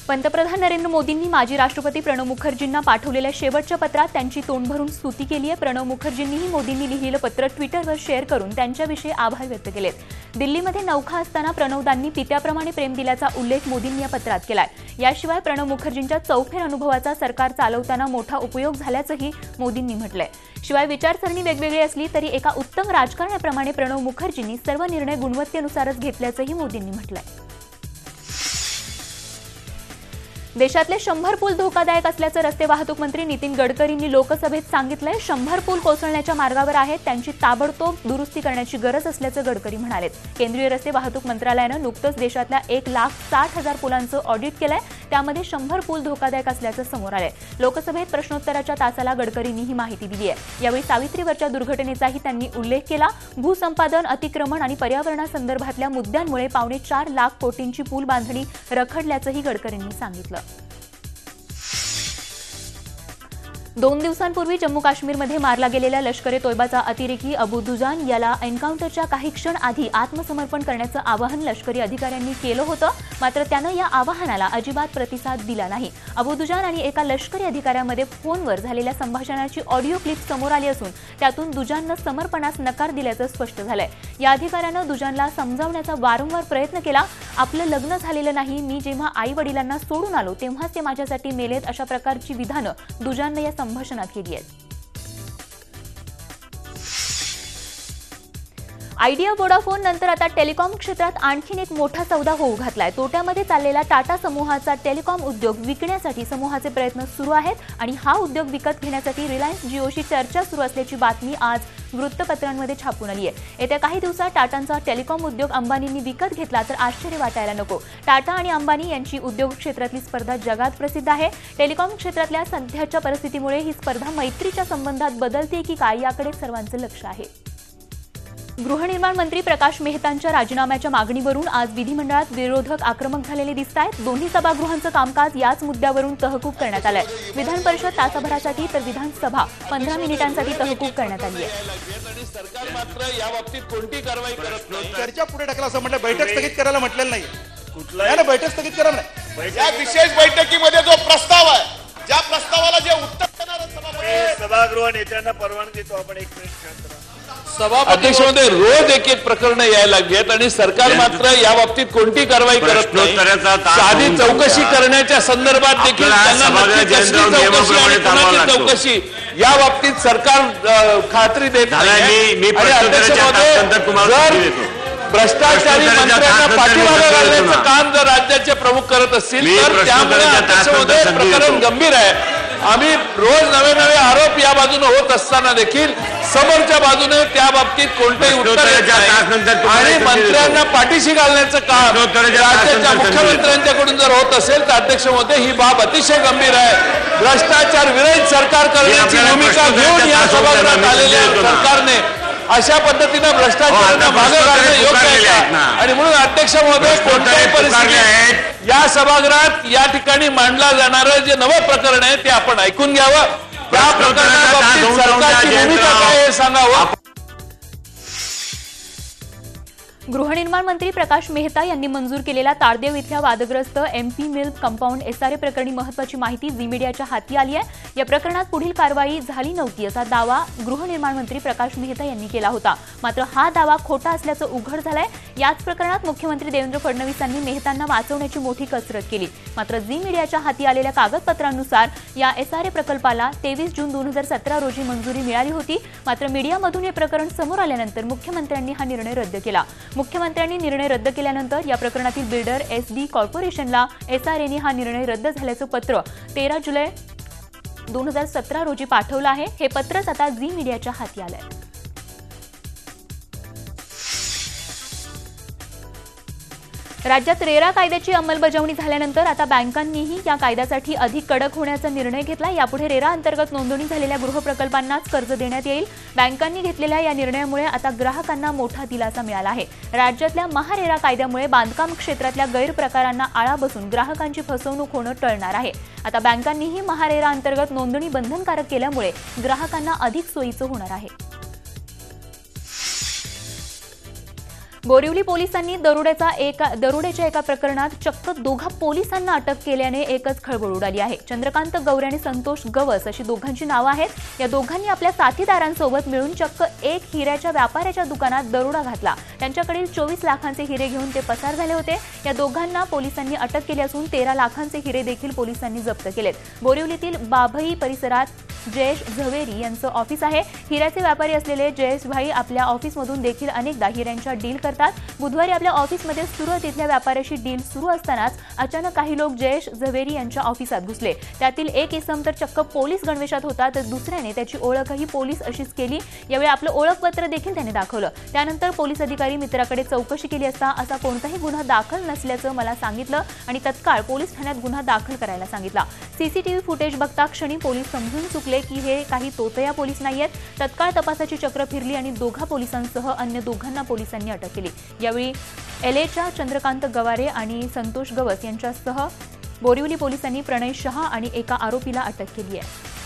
पंतप्रधान नरेंद्र मोदींनी माजी राष्ट्रपती प्रणव मुखर्जींना पाठवलेल्या शेवटच्या पत्रात त्यांची तोंड भरून स्तुती केली आहे। प्रणव मुखर्जींनीही मोदींनी लिहिलेलं पत्र ट्विटरवर शेअर करून त्यांच्याविषयी आभार व्यक्त केलेत। दिल्लीमध्ये नौखा असताना प्रणवदांनी पित्याप्रमाणे प्रेम दिल्याचा उल्लेख मोदींनी या पत्रात केलाय। याशिवाय प्रणव मुखर्जींच्या चौफेर अनुभवाचा सरकार चालवताना मोठा उपयोग झाल्याचंही मोदींनी म्हटलंय। शिवाय विचारसरणी वेगवेगळी असली तरी एका उत्तम राजकारण्याप्रमाणे प्रणव मुखर्जींनी सर्व निर्णय गुणवत्तेनुसारच घेतल्याचंही मोदींनी म्हटलंय। देशातले 100 पूल धोकादायक असल्याचं रस्ते वाहतूक मंत्री नितीन गडकरींनी लोकसभेत सांगितलंय। 100 पूल कोसळण्याच्या मार्गावर आहेत, त्यांची ताबडतोब दुरुस्ती करण्याची गरज असल्याचं गडकरी म्हणाले। केंद्रीय रस्ते वाहतूक मंत्रालयानं नुकतंच देशातल्या 1,60,000 पुलांचं ऑडिट केलंय, त्यामध्ये 100 पूल धोकादायक असल्याचं समोर आलंय। लोकसभेत प्रश्नोत्तराच्या तासाला गडकरींनी ही माहिती दिली आहे। यावेळी सावित्रीवरच्या दुर्घटनेचाही त्यांनी उल्लेख केला। भूसंपादन, अतिक्रमण आणि पर्यावरणासंदर्भातल्या मुद्द्यांमुळे 4.25 लाख कोटींची पूल बांधणी रखडल्याचंही गडकरींनी सांगितलं। 2 दिवसांपूर्वी जम्मू काश्मीरमध्ये मारला गेलेल्या लष्कर-ए तोयबाचा अतिरेकी अबू दुजान याला एन्काउंटरच्या काही क्षण आधी आत्मसमर्पण करण्याचं आवाहन लष्करी अधिकाऱ्यांनी केलं होतं, मात्र त्यानं या आवाहनाला अजिबात प्रतिसाद दिला नाही। अबू दुजान आणि एका लष्करी अधिकाऱ्यामध्ये फोनवर झालेल्या संभाषणाची ऑडिओ क्लिप समोर आली असून त्यातून दुजाननं समर्पणास नकार दिल्याचं स्पष्ट झालंय। या अधिकाऱ्यानं दुजानला समजावण्याचा वारंवार प्रयत्न केला। आपलं लग्न झालेलं नाही, मी जेव्हा आई-वडिलांना सोडून आलो तेव्हाच ते माझ्यासाठी मेलेत, अशा प्रकारची विधानं दुजाननं या संभाषणात केली आहेत। आयडिया वोडाफोन नंतर आता टेलिकॉम क्षेत्रात आणखीन एक मोठा सौदा होऊ घातलाय। तोट्यामध्ये चाललेला टाटा समूहाचा टेलिकॉम उद्योग विकण्यासाठी समूहाचे प्रयत्न सुरू आहेत आणि हा उद्योग विकत घेण्यासाठी रिलायन्स जिओशी चर्चा सुरू असल्याची बातमी आज वृत्तपत्रांमध्ये छापून आली आहे। येत्या काही दिवसात टाटांचा टेलिकॉम उद्योग अंबानींनी विकत घेतला तर आश्चर्य वाटायला नको। टाटा आणि अंबानी यांची उद्योग क्षेत्रातली स्पर्धा जगात प्रसिद्ध आहे। टेलिकॉम क्षेत्रातल्या सध्याच्या परिस्थितीमुळे ही स्पर्धा मैत्रीच्या संबंधात बदलते की काय याकडे सर्वांचं लक्ष आहे। गृहनिर्माण मंत्री प्रकाश मेहतांच्या राजीनाम्याच्या मागणीवरून आज विधिमंडळात विरोधक आक्रमक झालेले दिसतायत। दोन्ही सभागृहांचं कामकाज याच मुद्द्यावरून तहकूब करण्यात आलंय। विधान परिषद तासाभरासाठी तर विधानसभा 15 मिनिटांसाठी तहकूब करण्यात आली आहे। सरकार मात्र या बाबतीत कोणती कारवाई करत नाही। चर्चा पुढे ढकला असं म्हटलं, बैठक स्थगित करायला म्हटलेलं नाही। कुठला बैठक स्थगित करा नाही। या विशेष बैठकीमध्ये जो प्रस्ताव आहे, ज्या प्रस्तावाला जे उत्तर देणार सभागृह नेत्यांना परवानगी देतो आपण। 1 मिनिट शांत राहा। सभापतीमध्ये रोज एक प्रकरण यायला लागलेत आणि सरकार मात्र या बाबतीत कोणती कारवाई करत नाही। साधी चौकशी करण्याच्या संदर्भात देखील चौकशी या बाबतीत सरकार खात्री देत नाही। भ्रष्टाचारी मंत्र्यांना पाठीमागे घालण्याचं काम जर राज्याचे प्रमुख करत असतील तर त्यामुळे अध्यक्षांमध्ये प्रकरण गंभीर आहे। आम्ही रोज नवे आरोप या बाजूने होत असताना देखील समोरच्या बाजूने त्या बाबतीत कोणतेही उत्तर येत नाही आणि मंत्र्यांना पाठीशी घालण्याचं काम राज्याच्या मुख्यमंत्र्यांच्याकडून जर होत असेल तर अध्यक्ष महोदय ही बाब अतिशय गंभीर आहे। भ्रष्टाचार विरहित सरकार करण्याची भूमिका घेऊन या सभागृहात आलेल्या सरकारने अशा पद्धतीने भ्रष्टाचाराला मागे घालणं योग्य आहे आणि म्हणून अध्यक्ष महोदय कोणत्याही परिस्थितीत या सभागृहात या ठिकाणी मांडला जाणारं जे नवं प्रकरण आहे ते आपण ऐकून घ्यावं। त्या प्रकरणाबाबतीत सरकारची भूमिका काय हे सांगावं। गृहनिर्माण मंत्री प्रकाश मेहता यांनी मंजूर केलेल्या तारदेव इथल्या वादग्रस्त MP मिल कंपाऊंड SRA प्रकरणी महत्त्वाची माहिती झी मीडियाच्या हाती आली आहे। या प्रकरणात पुढील कारवाई झाली नव्हती असा दावा गृहनिर्माण मंत्री प्रकाश मेहता यांनी केला होता, मात्र हा दावा खोटा असल्याचं उघड झालंय। याच प्रकरणात मुख्यमंत्री देवेंद्र फडणवीस यांनी मेहतांना वाचवण्याची मोठी कसरत केली, मात्र झी मीडियाच्या हाती आलेल्या कागदपत्रांनुसार या SRA प्रकल्पाला 23 जून 2017 रोजी मंजुरी मिळाली होती, मात्र मीडियामधून हे प्रकरण समोर आल्यानंतर मुख्यमंत्र्यांनी हा निर्णय रद्द केला। मुख्यमंत्र्यांनी निर्णय रद्द केल्यानंतर या प्रकरणातील बिल्डर SD कॉर्पोरेशनला SRAने हा निर्णय रद्द झाल्याचं पत्र 13 जुलै 2017 रोजी पाठवलं आहे। हे पत्रच आता झी मीडियाच्या हाती आलंय। राज्यात रेरा कायद्याची अंमलबजावणी झाल्यानंतर आता बँकांनीही या कायद्यासाठी अधिक कडक होण्याचा निर्णय घेतला। यापुढे रेरा अंतर्गत नोंदणी झालेल्या गृहप्रकल्पांनाच कर्ज देण्यात येईल। बँकांनी घेतलेल्या या निर्णयामुळे आता ग्राहकांना मोठा दिलासा मिळाला आहे। राज्यातल्या महारेरा कायद्यामुळे बांधकाम क्षेत्रातल्या गैरप्रकारांना आळा बसून ग्राहकांची फसवणूक होणं टळणार आहे। आता बँकांनीही महारेरा अंतर्गत नोंदणी बंधनकारक केल्यामुळे ग्राहकांना अधिक सोयीचं होणार आहे। बोरिवली पोलिसांनी दरोड्याच्या एका प्रकरणात चक्क दोघा पोलिसांना अटक केल्याने एकच खळबळ उडाली आहे. चंद्रकांत गवरे आणि संतोष गवस अशी दोघांची नावं आहेत. या दोघांनी आपल्या साथीदारांसोबत मिळून चक्क एक हिऱ्याच्या व्यापाऱ्याच्या दुकानात दरोडा घातला. त्यांच्याकडील 24 लाखांचे हिरे घेऊन ते पसार झाले होते. या दोघांना पोलिसांनी अटक केली असून 13 लाखांचे हिरे देखील पोलिसांनी जप्त केलेत. बोरिवलीतील बाभई परिसरात जयेश झवेरी यांचं ऑफिस आहे. हिऱ्याचे व्यापारी असलेले जयेश भाई आपल्या ऑफिसमधून देखील अनेकदा हिऱ्यांच्या डील करतात. बुधवारी आपल्या ऑफिसमध्ये सुरत इथल्या व्यापाऱ्याशी डील सुरू असतानाच अचानक काही लोक जयेश झवेरी यांच्या ऑफिसात घुसले. त्यातील एक इसम तर चक्क पोलीस गणवेशात होता, तर दुसऱ्याने त्याची ओळखही पोलीस अशीच केली. यावेळी आपलं ओळखपत्र देखील त्याने दाखवलं. त्यानंतर पोलीस अधिकारी मित्राकडे चौकशी केली असता असा कोणताही गुन्हा दाखल नसल्याचं मला सांगितलं आणि तत्काळ पोलीस ठाण्यात गुन्हा दाखल करायला सांगितला. सीसीटीव्ही फुटेज बघता क्षणी पोलीस समजून चुकले की हे काही तोतया पोलीस नाहीयेत. तत्काळ तपासाची चक्र फिरली आणि दोघा पोलिसांसह अन्य दोघांना पोलिसांनी अटक केली. यावेळी एलएच्या चंद्रकांत गवारे आणि संतोष गवस यांच्यासह बोरिवली पोलिसांनी प्रणय शहा आणि एका आरोपीला अटक केली आहे.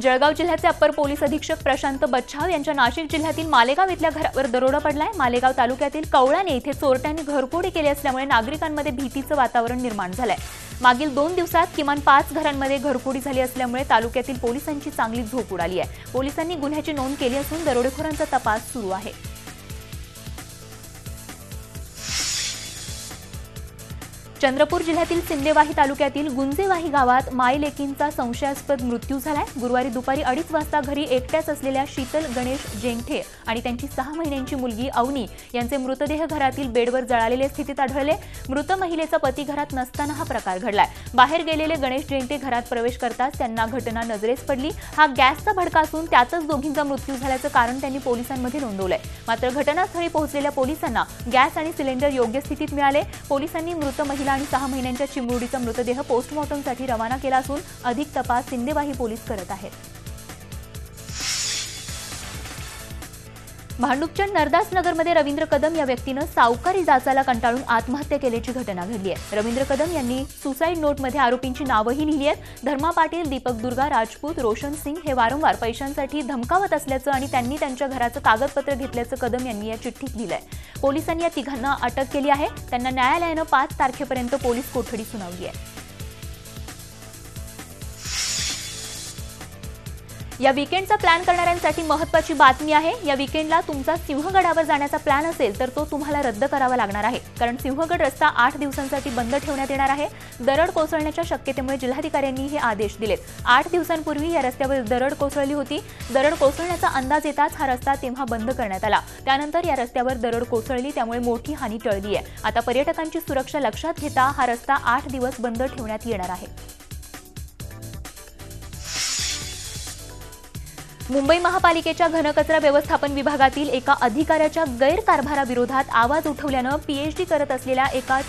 जळगाव जिल्ह्याचे अप्पर पोलीस अधीक्षक प्रशांत बच्छाव यांच्या नाशिक जिल्ह्यातील मालेगाव इथल्या घरावर दरोडा पडलाय. मालेगाव तालुक्यातील कवळाने इथे चोरट्यांनी घरफोडी केली असल्यामुळे नागरिकांमध्ये भीतीचं वातावरण निर्माण झालंय. मागील 2 दिवसात किमान 5 घरांमध्ये घरफोडी झाली असल्यामुळे तालुक्यातील पोलिसांची चांगली झोप उडाली आहे. पोलिसांनी गुन्ह्याची नोंद केली असून दरोडेखोरांचा तपास सुरू आहे. चंद्रपूर जिल्ह्यातील सिंदेवाही तालुक्यातील गुंजेवाही गावात मायलेकींचा संशयास्पद मृत्यू झालाय. गुरुवारी दुपारी 2:30 वाजता घरी एकट्याच असलेल्या शीतल गणेश जेंगठे आणि त्यांची 6 महिन्यांची मुलगी अवनी यांचे मृतदेह घरातील बेडवर जळालेल्या स्थितीत आढळले. मृत महिलेचा पती घरात नसताना हा प्रकार घडलाय. बाहेर गेलेले गणेश जेंगठे घरात प्रवेश करताच त्यांना घटना नजरेस पडली. हा गॅसचा भडका असून त्यातच दोघींचा मृत्यू झाल्याचं कारण त्यांनी पोलिसांमध्ये नोंदवलंय. मात्र घटनास्थळी पोहोचलेल्या पोलिसांना गॅस आणि सिलेंडर योग्य स्थितीत मिळाले. पोलिसांनी मृत महिला आणि 6 महिन्यांच्या चिमुरडीचा मृतदेह पोस्टमॉर्टमसाठी रवाना केला असून अधिक तपास सिंदेवाही पोलीस करत आहेत. भांडूपच्या नरदास नगरमध्ये रवींद्र कदम या व्यक्तीनं सावकारी जाचाला कंटाळून आत्महत्या केल्याची घटना घडली आहे. रवींद्र कदम यांनी सुसाईड नोटमध्ये आरोपींची नावंही लिहिली आहेत. धर्मा पाटील, दीपक दुर्गा, राजपूत, रोशन सिंग हे वारंवार पैशांसाठी धमकावत असल्याचं आणि त्यांनी त्यांच्या घराचं कागदपत्र घेतल्याचं कदम यांनी या चिठ्ठीत लिहिलंय. पोलिसांनी या तिघांना अटक केली आहे. त्यांना न्यायालयानं 5 तारखेपर्यंत पोलीस कोठडी सुनावली आहे. या वीकेंडचा प्लॅन करणाऱ्यांसाठी महत्त्वाची बातमी आहे. या वीकेंडला तुमचा सिंहगडावर जाण्याचा प्लॅन असेल तर तो तुम्हाला रद्द करावा लागणार आहे. कारण सिंहगड रस्ता 8 दिवसांसाठी बंद ठेवण्यात येणार आहे. दरड कोसळण्याच्या शक्यतेमुळे जिल्हाधिकाऱ्यांनी हे आदेश दिलेत. 8 दिवसांपूर्वी या रस्त्यावर दरड कोसळली होती. दरड कोसळण्याचा अंदाज येताच हा रस्ता तेव्हा बंद करण्यात आला. त्यानंतर या रस्त्यावर दरड कोसळली, त्यामुळे मोठी हानी टळली आहे. आता पर्यटकांची सुरक्षा लक्षात घेता हा रस्ता 8 दिवस बंद ठेवण्यात येणार आहे. मुंबई महापालिकेच्या घनकचरा व्यवस्थापन विभागातील एका अधिकाऱ्याच्या गैरकारभाराविरोधात आवाज उठवल्यानं पीएचडी करत असलेल्या एका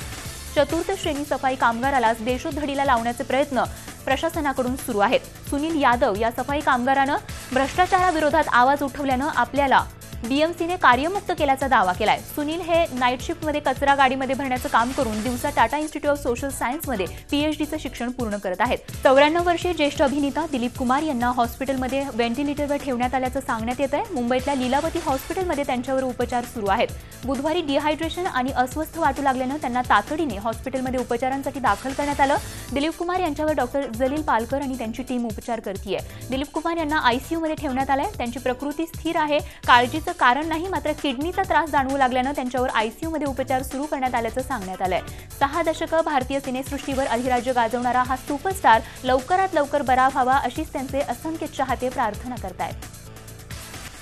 चतुर्थ श्रेणी सफाई कामगारालाच देशोधडीला लावण्याचे प्रयत्न प्रशासनाकडून सुरू आहेत. सुनील यादव या सफाई कामगारानं भ्रष्टाचाराविरोधात आवाज उठवल्यानं आपल्याला बीएमसीने कार्यमुक्त केल्याचा दावा केलाय. सुनील हे नाईट शिफ्टमध्ये कचरा गाडीमध्ये भरण्याचं काम करून दिवसा टाटा इन्स्टिट्यूट ऑफ सोशल सायन्समध्ये पीएचडीचं शिक्षण पूर्ण करत आहेत. 94 वर्षीय ज्येष्ठ अभिनेता दिलीप कुमार यांना हॉस्पिटलमध्ये व्हेंटिलेटरवर ठेवण्यात आल्याचं सांगण्यात येत आहे. मुंबईतल्या लीलावती हॉस्पिटलमध्ये त्यांच्यावर उपचार सुरू आहेत. बुधवारी डिहायड्रेशन आणि अस्वस्थ वाटू लागल्यानं त्यांना तातडीने हॉस्पिटलमध्ये उपचारांसाठी दाखल करण्यात आलं. दिलीप कुमार यांच्यावर डॉक्टर जलील पालकर आणि त्यांची टीम उपचार करते आहे. दिलीप कुमार यांना आयसीयूमध्ये ठेवण्यात आलंय. त्यांची प्रकृती स्थिर आहे. काळजीचं कारण नाही, मात्र किडनीचा त्रास जाणवू लागल्यानं त्यांच्यावर आयसीयूमध्ये उपचार सुरू करण्यात आल्याचं सांगण्यात आलंय. 6 दशकं भारतीय सिनेसृष्टीवर अधिराज्य गाजवणारा हा सुपरस्टार लवकरात लवकर बरा व्हावा अशीच त्यांचे असंख्य चाहते प्रार्थना करतायत.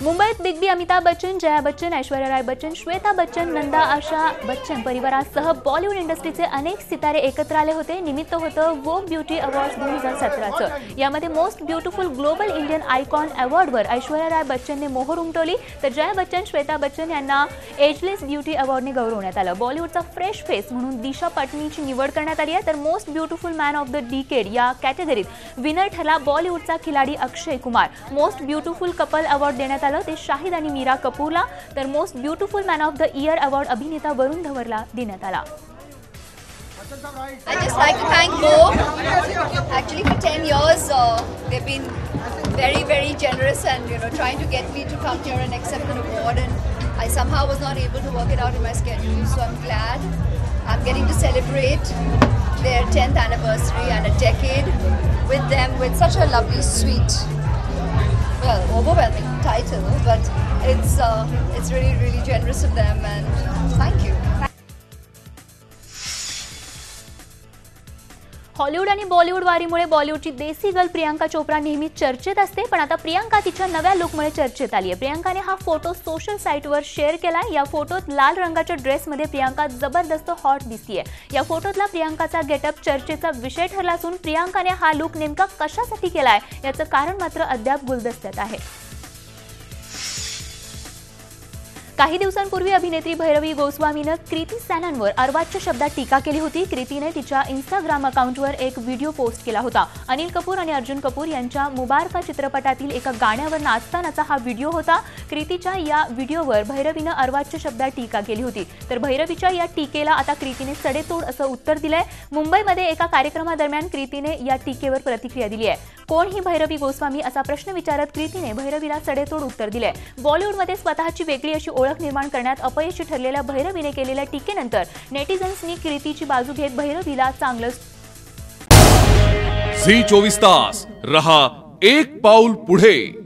मुंबईत बिग बी अमिताभ बच्चन, जया बच्चन, ऐश्वर्या राय बच्चन, श्वेता बच्चन, नंदा आशा बच्चन परिवारासह बॉलिवूड इंडस्ट्रीचे अनेक सितारे एकत्र आले होते. निमित्त होतं वोग ब्युटी अवॉर्ड्स 2017चं. यामध्ये most beautiful global Indian icon अवॉर्डवर ऐश्वर्या राय बच्चनने मोहर उमटवली, तर जया बच्चन, श्वेता बच्चन यांना एजलेस ब्युटी अवॉर्डने गौरवण्यात आलं. बॉलिवूडचा फ्रेश फेस म्हणून दिशा पटनीची निवड करण्यात आली आहे. तर most beautiful man of the decade या कॅटेगरीत विनर ठरला बॉलिवूडचा खिलाडी Akshay Kumar. Most beautiful couple award देण्यात ते शाहिद आणि मीरा कपूरला, तर most beautiful man of the year award अभिनेता वरुण धवनला देण्यात आला. I just like to thank Mo. Actually, for 10 years, they've been very, very generous and, you know, trying to get me to come here and accept an award, and I somehow was not able to work it out in my schedule, so I'm glad I'm getting to celebrate their 10th anniversary and a decade with them with such a lovely, sweet, well, overwhelming title, but it's really, really generous of them, and thank you. Hollywood आणि बॉलिवूड वारीमुळे बॉलिवूडची देसी girl Priyanka Chopra नेहमी चर्चेत असते, पण आता प्रियांका तिच्या नव्या लुकमुळे चर्चेत आली आहे. प्रियांकाने हा फोटो सोशल साईटवर शेअर केलाय. या फोटोत लाल रंगाच्या ड्रेसमध्ये प्रियांका जबरदस्त हॉट दिसतीये. या फोटोतला प्रियांकाचा गेटअप चर्चेचा विषय ठरला असून प्रियांकाने हा लुक नेमका कशासाठी केलाय याचं कारण मात्र अद्याप गुलदस्त्यात आहे. काही दिवसांपूर्वी अभिनेत्री भैरवी गोस्वामीनं कृती सॅननवर अर्वाच्य शब्दात टीका केली होती. कृतीने तिच्या इंस्टाग्राम अकाउंटवर एक व्हिडिओ पोस्ट केला होता. अनिल कपूर आणि अर्जुन कपूर यांच्या मुबारका चित्रपटातील एका गाण्यावर नाचतानाचा हा व्हिडिओ होता. कृतीच्या या व्हिडिओवर भैरवीनं अर्वाच्य शब्दात टीका केली होती. तर भैरवीच्या या टीकेला आता कृतीने सडेतोड असं उत्तर दिलंय. मुंबईमध्ये एका कार्यक्रमादरम्यान कृतीने या टीकेवर प्रतिक्रिया दिली आहे. कोण ही भैरवी गोस्वामी असा प्रश्न विचारत कृतीने भैरवीला सडेतोड उत्तर दिलंय. बॉलिवूडमध्ये स्वतःची वेगळी अशी ओळख निर्माण करण्यात अपयशी ठरलेल्या भैरवीने केलेल्या टीकेनंतर नेटिझन्सनी कृतीची बाजू घेत भैरवीला चांगलं. झी 24 तास रहा एक पाऊल पुढे.